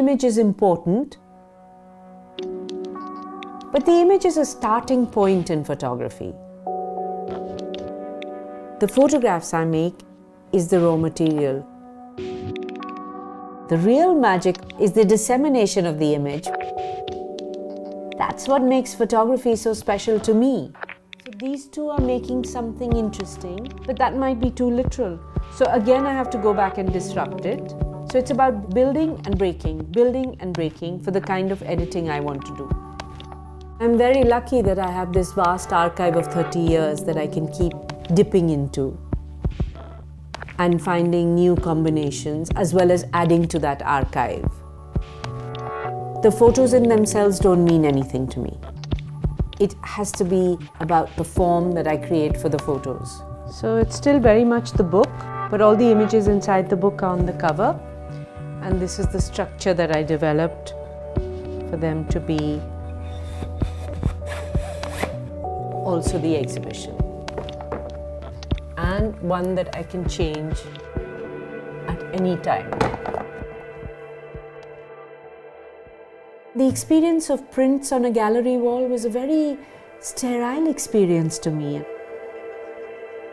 image is important, but the image is a starting point in photography. The photographs I make is the raw material. The real magic is the dissemination of the image. That's what makes photography so special to me. So these two are making something interesting, but that might be too literal. So again, I have to go back and disrupt it. So it's about building and breaking for the kind of editing I want to do. I'm very lucky that I have this vast archive of 30 years that I can keep dipping into and finding new combinations as well as adding to that archive. The photos in themselves don't mean anything to me. It has to be about the form that I create for the photos. So it's still very much the book, but all the images inside the book are on the cover. And this is the structure that I developed for them to be also the exhibition. And one that I can change at any time. The experience of prints on a gallery wall was a very sterile experience to me.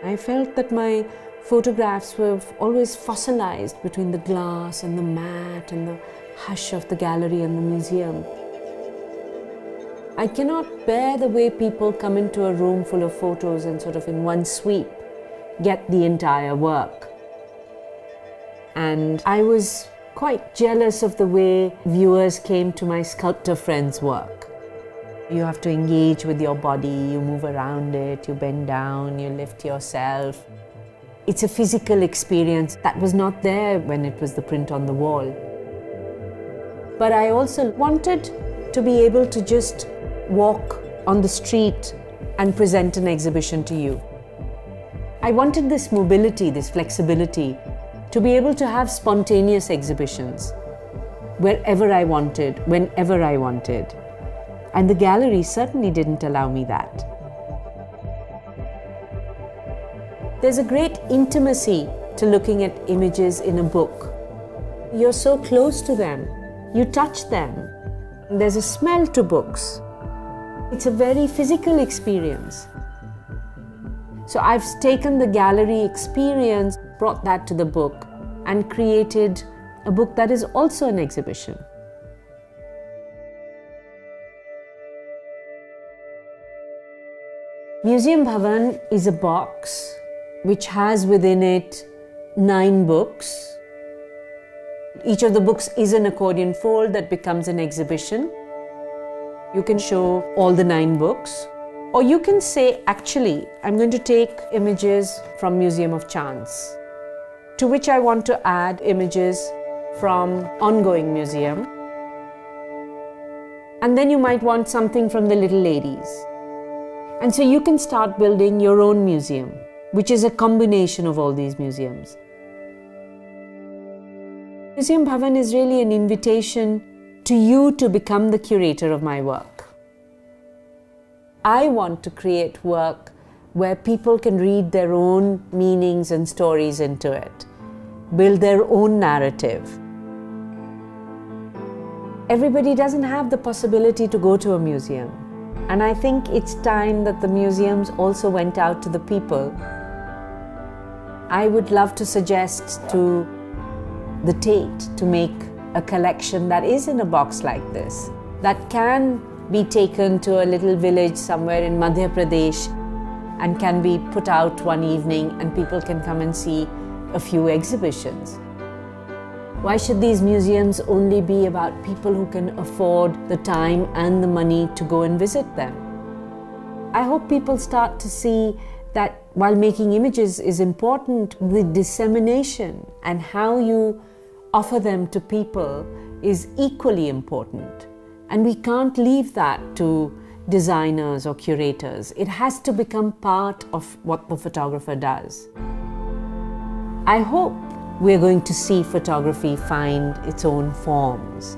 I felt that my photographs were always fossilized between the glass and the mat and the hush of the gallery and the museum. I cannot bear the way people come into a room full of photos and sort of in one sweep get the entire work. And I was quite jealous of the way viewers came to my sculptor friends' work. You have to engage with your body, you move around it, you bend down, you lift yourself. It's a physical experience that was not there when it was the print on the wall. But I also wanted to be able to just walk on the street and present an exhibition to you. I wanted this mobility, this flexibility, to be able to have spontaneous exhibitions wherever I wanted, whenever I wanted. And the gallery certainly didn't allow me that. There's a great intimacy to looking at images in a book. You're so close to them, you touch them. There's a smell to books. It's a very physical experience. So I've taken the gallery experience, brought that to the book, and created a book that is also an exhibition. Museum Bhavan is a box which has within it 9 books. Each of the books is an accordion fold that becomes an exhibition. You can show all the 9 books, or you can say, actually, I'm going to take images from Museum of Chance, to which I want to add images from ongoing museum. And then you might want something from the Little Ladies. And so you can start building your own museum, which is a combination of all these museums. Museum Bhavan is really an invitation to you to become the curator of my work. I want to create work where people can read their own meanings and stories into it, build their own narrative. Everybody doesn't have the possibility to go to a museum. And I think it's time that the museums also went out to the people. I would love to suggest to the Tate to make a collection that is in a box like this, that can be taken to a little village somewhere in Madhya Pradesh and can be put out one evening and people can come and see a few exhibitions. Why should these museums only be about people who can afford the time and the money to go and visit them? I hope people start to see that while making images is important, the dissemination and how you offer them to people is equally important. And we can't leave that to designers or curators. It has to become part of what the photographer does. I hope we're going to see photography find its own forms.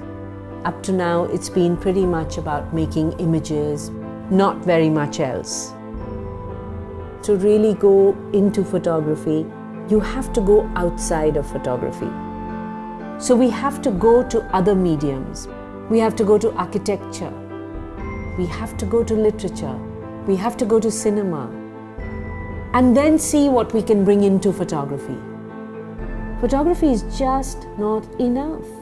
Up to now, it's been pretty much about making images, not very much else. To really go into photography, you have to go outside of photography. So we have to go to other mediums. We have to go to architecture. We have to go to literature. We have to go to cinema. And then see what we can bring into photography. Photography is just not enough.